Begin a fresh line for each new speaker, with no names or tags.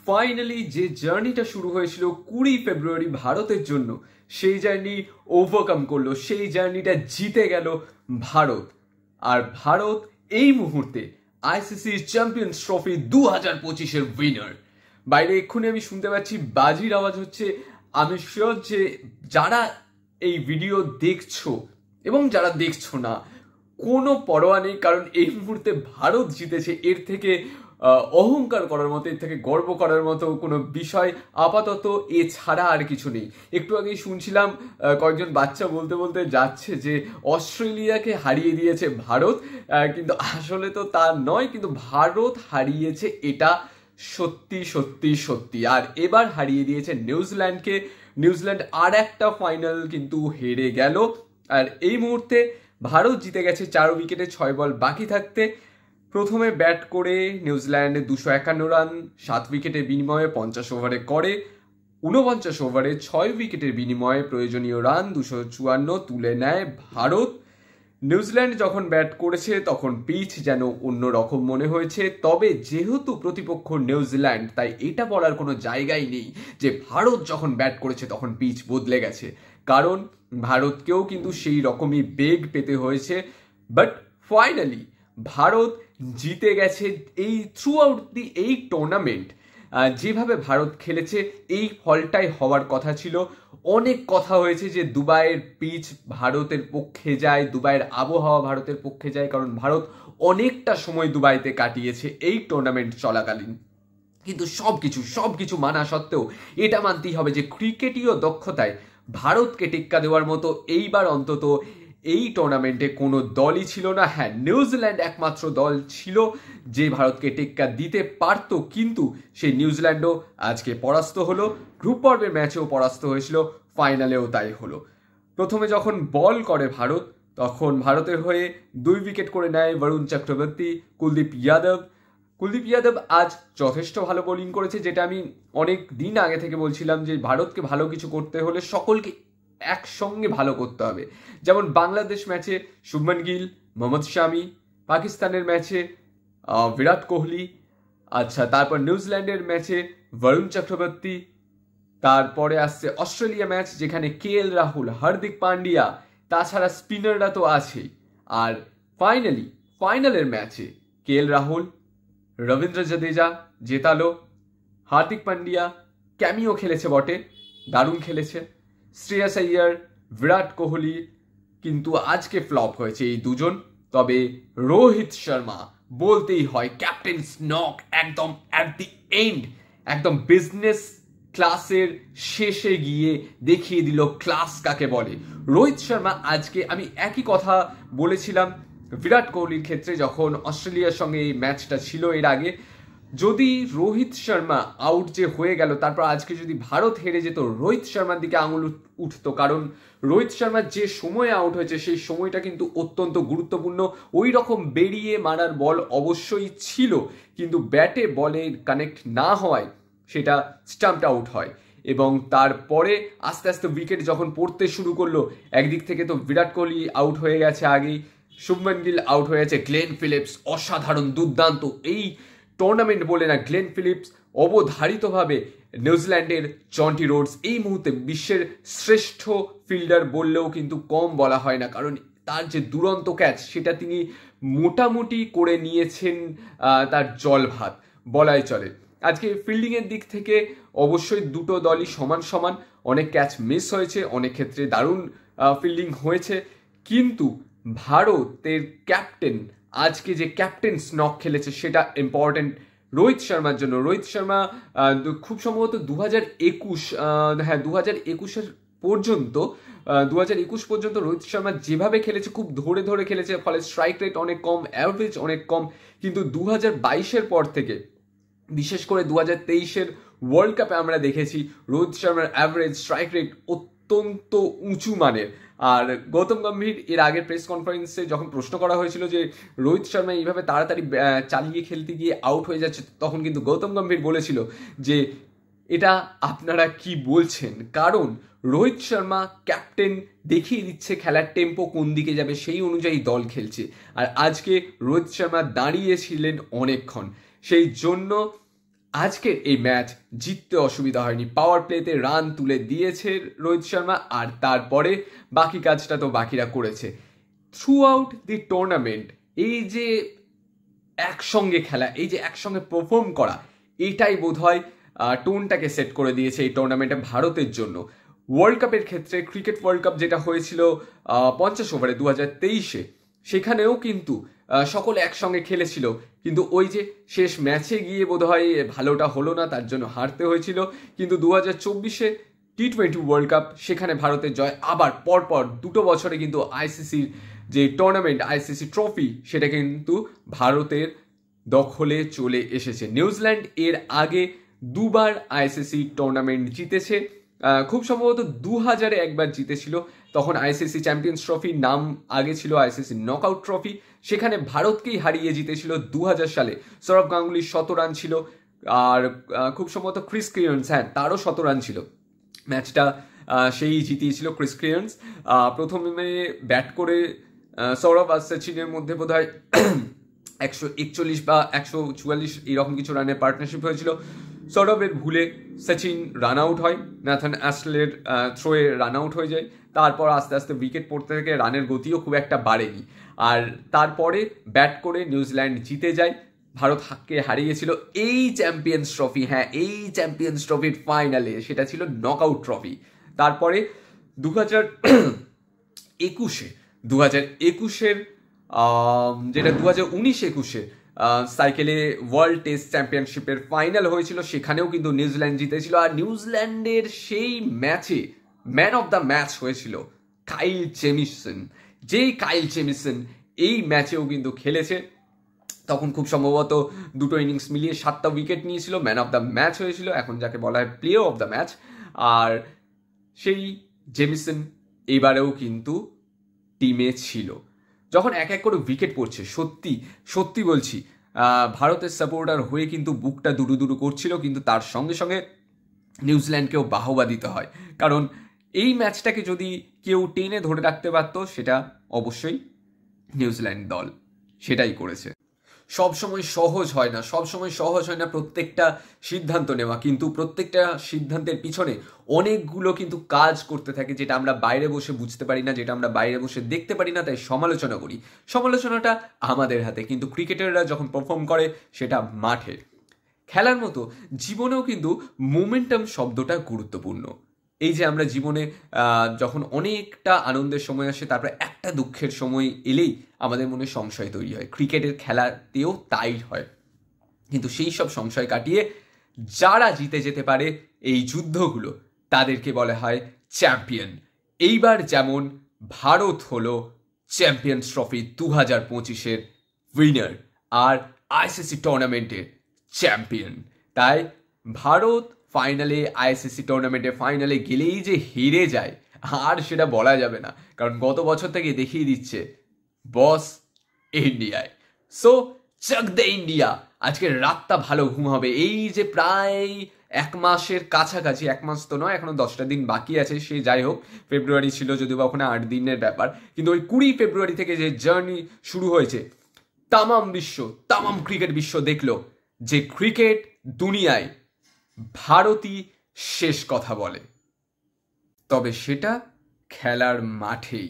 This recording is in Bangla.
ফাইনালি যে জার্নিটা শুরু হয়েছিল 20 ফেব্রুয়ারি ভারতের জন্য, সেই জার্নি ওভারকাম করলো, সেই জার্নিটা জিতে গেল ভারত। আর ভারত এই মুহূর্তে আইসিসি চ্যাম্পিয়ন্স ট্রফি 2025-এর উইনার। বাইরে এক্ষুনি আমি শুনতে পাচ্ছি বাজির আওয়াজ হচ্ছে। আমি শিওর যে যারা এই ভিডিও দেখছো এবং যারা দেখছো না, কোনো পরোয়া নেই, কারণ এই মুহূর্তে ভারত জিতেছে। এর থেকে অহংকার করার মতো, এর থেকে গর্ব করার মতো কোনো বিষয় আপাতত এছাড়া আর কিছু নেই। একটু আগেই শুনছিলাম কয়েকজন বাচ্চা বলতে বলতে যাচ্ছে যে অস্ট্রেলিয়াকে হারিয়ে দিয়েছে ভারত, কিন্তু আসলে তো তা নয়। কিন্তু ভারত হারিয়েছে, এটা সত্যি সত্যি সত্যি। আর এবার হারিয়ে দিয়েছে নিউজিল্যান্ডকে। নিউজিল্যান্ড আর একটা ফাইনাল কিন্তু হেরে গেল। আর এই মুহূর্তে ভারত জিতে গেছে 4 উইকেটে 6 বল বাকি থাকতে। প্রথমে ব্যাট করে নিউজিল্যান্ড 251 রান 7 উইকেটের বিনিময়ে 50 ওভারে করে। 49 ওভারে 6 উইকেটের বিনিময়ে প্রয়োজনীয় রান 254 তুলে নেয় ভারত। নিউজিল্যান্ড যখন ব্যাট করেছে তখন পিচ যেন অন্যরকম মনে হয়েছে, তবে যেহেতু প্রতিপক্ষ নিউজিল্যান্ড, তাই এটা বলার কোনো জায়গাই নেই যে ভারত যখন ব্যাট করেছে তখন পিচ বদলে গেছে, কারণ ভারতকেও কিন্তু সেই রকমই বেগ পেতে হয়েছে। বাট ফাইনালি ভারত জিতে গেছে। এই থ্রু আউট এই টুর্নামেন্ট যেভাবে ভারত খেলেছে, এই ফলটাই হওয়ার কথা ছিল। অনেক কথা হয়েছে যে দুবাইয়ের পিচ ভারতের পক্ষে যায়, দুবাইয়ের আবহাওয়া ভারতের পক্ষে যায়, কারণ ভারত অনেকটা সময় দুবাইতে কাটিয়েছে এই টুর্নামেন্ট চলাকালীন। কিন্তু সবকিছু মানা সত্ত্বেও এটা মানতেই হবে যে ক্রিকেটীয় দক্ষতায় ভারতকে টেক্কা দেওয়ার মতো এইবার অন্তত এই টুর্নামেন্টে কোনো দলই ছিল না। হ্যাঁ, নিউজিল্যান্ড একমাত্র দল ছিল যে ভারতকে টেক্কা দিতে পারত, কিন্তু সেই নিউজিল্যান্ডও আজকে পরাস্ত হলো। গ্রুপ পর্বের ম্যাচেও পরাস্ত হয়েছিল, ফাইনালেও তাই হলো। প্রথমে যখন বল করে ভারত, তখন ভারতের হয়ে 2 উইকেট করে নেয় বরুণ চক্রবর্তী। কুলদীপ যাদব আজ যথেষ্ট ভালো বোলিং করেছে, যেটা আমি অনেক দিন আগে থেকে বলছিলাম যে ভারতকে ভালো কিছু করতে হলে সকলকে একসঙ্গে ভালো করতে হবে। যেমন বাংলাদেশ ম্যাচে শুভমান গিল, মোহাম্মদ শামি, পাকিস্তানের ম্যাচে বিরাট কোহলি, আচ্ছা তারপর নিউজিল্যান্ডের ম্যাচে বরুণ চক্রবর্তী, তারপরে আসছে অস্ট্রেলিয়া ম্যাচ যেখানে KL রাহুল, হার্দিক পান্ডিয়া, তাছাড়া স্পিনাররা তো আছেই। আর ফাইনালের ম্যাচে KL রাহুল, রবীন্দ্র জাদেজা জেতালো, হার্দিক পান্ডিয়া ক্যামিও খেলেছে বটে, দারুণ খেলেছে। শ্রেয়াস আইয়ার, বিরাট কোহলি কিন্তু আজকে ফ্লপ হয়েছে এই দুজন। তবে রোহিত শর্মা বলতেই হয়, ক্যাপ্টেন স্নক একদম অ্যাট দি এন্ড, একদম বিজনেস ক্লাসের শেষে গিয়ে দেখিয়ে দিল ক্লাস কাকে বলে। রোহিত শর্মা আজকে, আমি একই কথা বলেছিলাম বিরাট কোহলির ক্ষেত্রে যখন অস্ট্রেলিয়ার সঙ্গে এই ম্যাচটা ছিল এর আগে, যদি রোহিত শর্মা আউট যে হয়ে গেল, তারপর আজকে যদি ভারত হেরে যেত, রোহিত শর্মার দিকে আঙুল উঠতো, কারণ রোহিত শর্মা যে সময়ে আউট হয়েছে সেই সময়টা কিন্তু অত্যন্ত গুরুত্বপূর্ণ। ওই রকম বেরিয়ে মারার বল অবশ্যই ছিল, কিন্তু ব্যাটে বলে কানেক্ট না হওয়ায় সেটা স্টাম্পড আউট হয়। এবং তারপরে আস্তে আস্তে উইকেট যখন পড়তে শুরু করলো, একদিক থেকে তো বিরাট কোহলি আউট হয়ে গেছে আগেই, শুভমান গিল আউট হয়ে গেছে, গ্লেন ফিলিপস অসাধারণ দুর্দান্ত, এই টুর্নামেন্ট বলে না, গ্লেন ফিলিপস অবধারিতভাবে নিউজিল্যান্ডের জন্টি রোডস এই মুহূর্তে বিশ্বের শ্রেষ্ঠ ফিল্ডার বললেও কিন্তু কম বলা হয় না, কারণ তার যে দুরন্ত ক্যাচ সেটা তিনি মোটামুটি করে নিয়েছেন তার জল ভাত বলাই চলে। আজকে ফিল্ডিংয়ের দিক থেকে অবশ্যই দুটো দলই সমান সমান, অনেক ক্যাচ মিস হয়েছে, অনেক ক্ষেত্রে দারুণ ফিল্ডিং হয়েছে, কিন্তু ভারতের ক্যাপ্টেন আজকে যে ক্যাপ্টেন স্নক খেলেছে সেটা ইম্পর্টেন্ট রোহিত শর্মার জন্য। রোহিত শর্মা খুব সম্ভবত 2021 পর্যন্ত 2021 পর্যন্ত রোহিত শর্মা যেভাবে খেলেছে খুব ধরে ধরে খেলেছে, ফলে স্ট্রাইক রেট অনেক কম, অ্যাভারেজ অনেক কম। কিন্তু 2022-এর পর থেকে, বিশেষ করে 2023-এর ওয়ার্ল্ড কাপে আমরা দেখেছি রোহিত শর্মার অ্যাভারেজ স্ট্রাইক রেট অত্যন্ত উঁচু মানের। আর গৌতম গম্ভীর এর আগের প্রেস কনফারেন্সে যখন প্রশ্ন করা হয়েছিল যে রোহিত শর্মা এইভাবে তাড়াতাড়ি চালিয়ে খেলতে গিয়ে আউট হয়ে যাচ্ছে, তখন কিন্তু গৌতম গম্ভীর বলেছিল যে এটা আপনারা কি বলছেন, কারণ রোহিত শর্মা ক্যাপ্টেন দেখিয়ে দিচ্ছে খেলার টেম্পো কোন দিকে যাবে, সেই অনুযায়ী দল খেলছে। আর আজকে রোহিত শর্মা দাঁড়িয়েছিলেন অনেকক্ষণ, সেই জন্য আজকের এই ম্যাচ জিততে অসুবিধা হয়নি, পাওয়ার প্লেতে রান তুলে দিয়েছে রোহিত শর্মা, আর তারপরে বাকি কাজটা তো বাকিরা করেছে। থ্রু আউট দি টুর্নামেন্ট এই যে একসঙ্গে খেলা, এই যে একসঙ্গে পারফর্ম করা, এটাই বোধহয় টোনটাকে সেট করে দিয়েছে এই টুর্নামেন্টে ভারতের জন্য। ওয়ার্ল্ড কাপের ক্ষেত্রে, ক্রিকেট ওয়ার্ল্ড কাপ যেটা হয়েছিল 50 ওভারে 2023-এ, সেখানেও কিন্তু সকলে একসঙ্গে খেলেছিল, কিন্তু ওই যে শেষ ম্যাচে গিয়ে বোধহয় ভালোটা হলো না, তার জন্য হারতে হয়েছিল। কিন্তু 2024-এ T20 ওয়ার্ল্ড কাপ, সেখানে ভারতের জয়। আবার পরপর 2 বছরে কিন্তু আইসিসির যে টুর্নামেন্ট, আইসিসি ট্রফি, সেটা কিন্তু ভারতের দখলে চলে এসেছে। নিউজিল্যান্ড এর আগে 2 বার আইসিসি টুর্নামেন্ট জিতেছে, খুব সম্ভবত 2000-এ একবার জিতেছিল, তখন আইসিসি চ্যাম্পিয়ন্স ট্রফি, নাম আগে ছিল আইসিসি নকআউট ট্রফি। সেখানে ভারতকেই হারিয়ে জিতেছিল 2000 সালে। সৌরভ গাঙ্গুলির 100 রান ছিল, আর খুব সম্ভবত ক্রিস ক্রিয়েন্স, হ্যাঁ, তারও 100 রান ছিল। ম্যাচটা সেই জিতিয়েছিল ক্রিস ক্রিয়েন্স। প্রথমে ব্যাট করে সৌরভ আর সচিনের মধ্যে বোধহয় 141 বা 144 এরকম কিছু রানের পার্টনারশিপ হয়েছিল। সৌরভের ভুলে সচিন রান আউট হয়, ন্যাথন অ্যাস্টলের থ্রোয়ে রান আউট হয়ে যায়। তারপর আস্তে আস্তে উইকেট পড়তে থেকে রানের গতিও খুব একটা বাড়েনি, আর তারপরে ব্যাট করে নিউজিল্যান্ড জিতে যায়, ভারতকে হারিয়েছিল এই চ্যাম্পিয়ন্স ট্রফি, হ্যাঁ, এই চ্যাম্পিয়ন্স ট্রফির ফাইনালে, সেটা ছিল নকআউট ট্রফি। তারপরে 2021-এর যেটা 2019-21 সাইকেলে ওয়ার্ল্ড টেস্ট চ্যাম্পিয়নশিপের ফাইনাল হয়েছিল, সেখানেও কিন্তু নিউজিল্যান্ড জিতেছিল। আর নিউজিল্যান্ডের সেই ম্যাচে ম্যান অফ দ্য ম্যাচ হয়েছিল কাইল জেমিসন। যেই কাইল জেমিসন এই ম্যাচেও কিন্তু খেলেছে, তখন খুব সম্ভবত 2 ইনিংস মিলিয়ে 7টা উইকেট নিয়েছিল, ম্যান অফ দ্য ম্যাচ হয়েছিল, এখন যাকে বলা হয় প্লেয়ার অফ দ্য ম্যাচ। আর সেই জেমিসন এবারেও কিন্তু টিমে ছিল। যখন এক এক করে উইকেট পড়ছে, সত্যি সত্যি বলছি, ভারতের সাপোর্টার হয়ে কিন্তু বুকটা দুরু দুরু করছিল, কিন্তু তার সঙ্গে সঙ্গে নিউজিল্যান্ডকেও বাহবা দিতে হয়, কারণ এই ম্যাচটাকে যদি কেউ টেনে ধরে রাখতে পারতো, সেটা অবশ্যই নিউজিল্যান্ড দল, সেটাই করেছে। সবসময় সহজ হয় না প্রত্যেকটা সিদ্ধান্ত নেওয়া, কিন্তু প্রত্যেকটা সিদ্ধান্তের পিছনে অনেকগুলো কিন্তু কাজ করতে থাকে, যেটা আমরা বাইরে বসে বুঝতে পারি না, যেটা আমরা বাইরে বসে দেখতে পারি না, তাই সমালোচনা করি। সমালোচনাটা আমাদের হাতে, কিন্তু ক্রিকেটাররা যখন পারফর্ম করে সেটা মাঠে। খেলার মতো জীবনেও কিন্তু মোমেন্টাম শব্দটা গুরুত্বপূর্ণ। এই যে আমরা জীবনে যখন অনেকটা আনন্দের সময় আসে, তারপরে একটা দুঃখের সময় এলেই আমাদের মনে সংশয় তৈরি হয়, ক্রিকেটের খেলাতেও তাই হয়। কিন্তু সেই সব সংশয় কাটিয়ে যারা জিতে যেতে পারে এই যুদ্ধগুলো, তাদেরকে বলা হয় চ্যাম্পিয়ন। এইবার যেমন ভারত হলো চ্যাম্পিয়ন্স ট্রফি 2025-এর উইনার আর আইসিসি টুর্নামেন্টের চ্যাম্পিয়ন। তাই ভারত ফাইনালে, আইসিসি টুর্নামেন্টের ফাইনালে গেলেই যে হেরে যায়, আর সেটা বলা যাবে না, কারণ গত বছর থেকে দেখিয়ে দিচ্ছে বস ইন্ডিয়ায়। সো চাক দে ইন্ডিয়া। আজকে রাতটা ভালো ঘুম হবে। এই যে প্রায় 1 মাসের কাছাকাছি, 1 মাস তো নয়, এখনো 10টা দিন বাকি আছে, সে যাই হোক, ফেব্রুয়ারি ছিল যদিও বা ওখানে 8 দিনের ব্যাপার, কিন্তু ওই 20 ফেব্রুয়ারি থেকে যে জার্নি শুরু হয়েছে, তামাম ক্রিকেট বিশ্ব দেখলো যে ক্রিকেট দুনিয়ায় ভারতই শেষ কথা বলে, তবে সেটা খেলার মাঠেই।